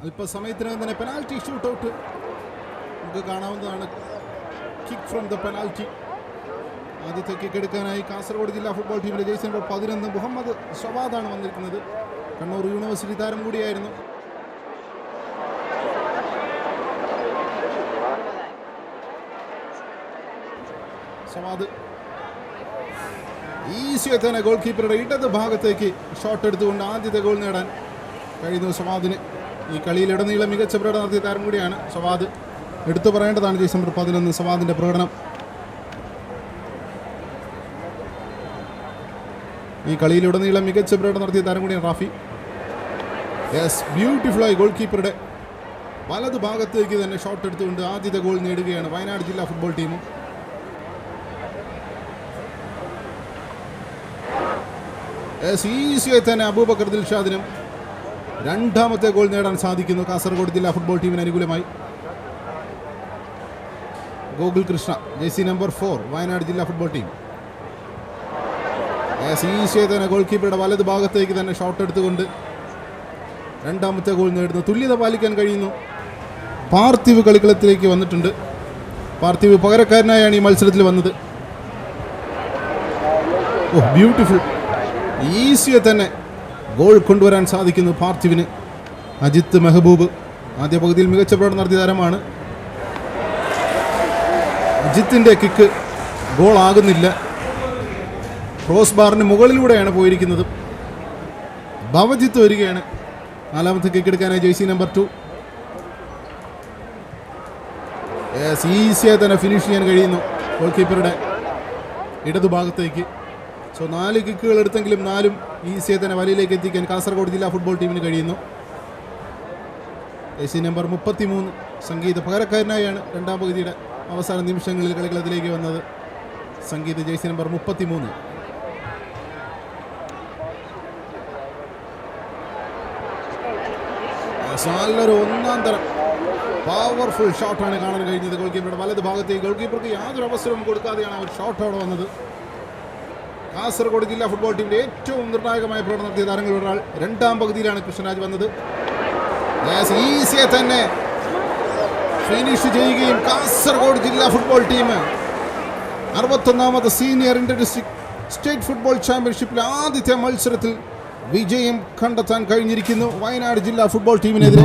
അല്പസമയത്തിനകം തന്നെ penalty shoot out നമുക്ക് കാണാവുന്നതാണ്. Kick from the penalty. ആദ്യത്തെ കിക്ക് എടുക്കാനായി കാസർഗോഡ് ജില്ലാ ഫുട്ബോൾ ടീമിലെ ജേഴ്സി നമ്പർ 11 മുഹമ്മദ് ഷവാദാണ് വന്നിരിക്കുന്നത്. കണ്ണൂർ യൂണിവേഴ്സിറ്റി താരം കൂടിയായിരുന്നു. ഷവാദ് ഈസിയായി തന്നെ ഗോൾ കീപ്പറുടെ ഇടത് ഭാഗത്തേക്ക് ഷോട്ട് എടുത്തുകൊണ്ട് ആദ്യത്തെ ഗോൾ നേടാൻ കഴിയുന്നു ഷവാദിന്. ഈ കളിയിലുടനീളം മികച്ച പ്രകടനം നടത്തിയ താരം കൂടിയാണ് ഷവാദ്. എടുത്തു പറയേണ്ടതാണ് ജേഴ്സി നമ്പർ 11 ഷവാദിന്റെ പ്രകടനം. ഈ കളിയിലുടനീളം മികച്ച പ്രകടനം നടത്തിയ താരം കൂടിയാണ് റാഫി. യെസ്, ബ്യൂട്ടിഫുള്ളായി ഗോൾ കീപ്പറുടെ വലത് ഭാഗത്തേക്ക് തന്നെ ഷോട്ട് എടുത്തുകൊണ്ട് ആദ്യത്തെ ഗോൾ നേടുകയാണ് വയനാട് ജില്ലാ ഫുട്ബോൾ ടീമും. ഈസിയായി തന്നെ അബൂബക്കർ ദിൽഷാദിനും രണ്ടാമത്തെ ഗോൾ നേടാൻ സാധിക്കുന്നു കാസർഗോഡ് ജില്ലാ ഫുട്ബോൾ ടീമിന് അനുകൂലമായി. ഗോകുൽ കൃഷ്ണ ജേഴ്സി നമ്പർ 4 വയനാട് ജില്ലാ ഫുട്ബോൾ ടീം. ഈസിയായി തന്നെ ഗോൾ കീപ്പറുടെ വലത് ഭാഗത്തേക്ക് തന്നെ ഷോട്ട് എടുത്തുകൊണ്ട് രണ്ടാമത്തെ ഗോൾ നേടുന്നു. തുല്യത പാലിക്കാൻ കഴിയുന്നു. പാർത്ഥിവ് കളിക്കളത്തിലേക്ക് വന്നിട്ടുണ്ട്. പാർത്ഥിവ് പകരക്കാരനായാണ് ഈ മത്സരത്തിൽ വന്നത്. ഓ, ബ്യൂട്ടിഫുൾ. ഈസിയായി തന്നെ ഗോൾ കൊണ്ടുവരാൻ സാധിക്കുന്നു പാർത്ഥിവിന്. അജിത്ത് മെഹബൂബ് ആദ്യ പകുതിയിൽ മികച്ച പ്രകടനം നടത്തിയ താരമാണ്. അജിത്തിൻ്റെ കിക്ക് ഗോൾ ആകുന്നില്ല. ക്രോസ് ബാറിന് മുകളിലൂടെയാണ് പോയിരിക്കുന്നത്. ഭവജിത്ത് വരികയാണ് നാലാമത്തെ കിക്ക് എടുക്കാനായി ജേഴ്സി നമ്പർ 2. ഈസിയായി തന്നെ ഫിനിഷ് ചെയ്യാൻ കഴിയുന്നു ഗോൾ കീപ്പറുടെ ഇടതുഭാഗത്തേക്ക്. സോ 4 കിക്കുകൾ എടുത്തെങ്കിലും 4 ഈസിയായി തന്നെ വലയിലേക്ക് എത്തിക്കാൻ കാസർഗോഡ് ജില്ലാ ഫുട്ബോൾ ടീമിന് കഴിയുന്നു. ജേഴ്സി നമ്പർ 33 സംഗീത പകരക്കാരനായാണ് രണ്ടാം പകുതിയുടെ അവസാന നിമിഷങ്ങളിൽ കളിക്കളത്തിലേക്ക് വന്നത്. സംഗീത ജേഴ്സി നമ്പർ 33. നല്ലൊരു ഒന്നാം തരം പവർഫുൾ ഷോട്ടാണ് കാണാൻ കഴിഞ്ഞത് ഗോൾ കീപ്പറുടെ വലത് ഭാഗത്തേക്ക്. ഗോൾ കീപ്പർക്ക് യാതൊരു അവസരവും കൊടുക്കാതെയാണ് ഒരു ഷോട്ട് അവിടെ വന്നത്. കാസർഗോഡ് ജില്ലാ ഫുട്ബോൾ ടീമിന്റെ ഏറ്റവും നിർണായകമായ പ്രകടനം നടത്തിയ താരങ്ങളിൽ ഒരാൾ രണ്ടാം പകുതിയിലാണ് കൃഷ്ണരാജ് വന്നത്. ഈസിയെ തന്നെ ഫിനിഷ് ചെയ്യുകയും കാസർഗോഡ് ജില്ലാ ഫുട്ബോൾ ടീം 61ാമത് senior inter district state football ചാമ്പ്യൻഷിപ്പിലെ ആദ്യത്തെ മത്സരത്തിൽ വിജയം കണ്ടെത്താൻ കഴിഞ്ഞിരിക്കുന്നു വയനാട് ജില്ലാ ഫുട്ബോൾ ടീമിനെതിരെ.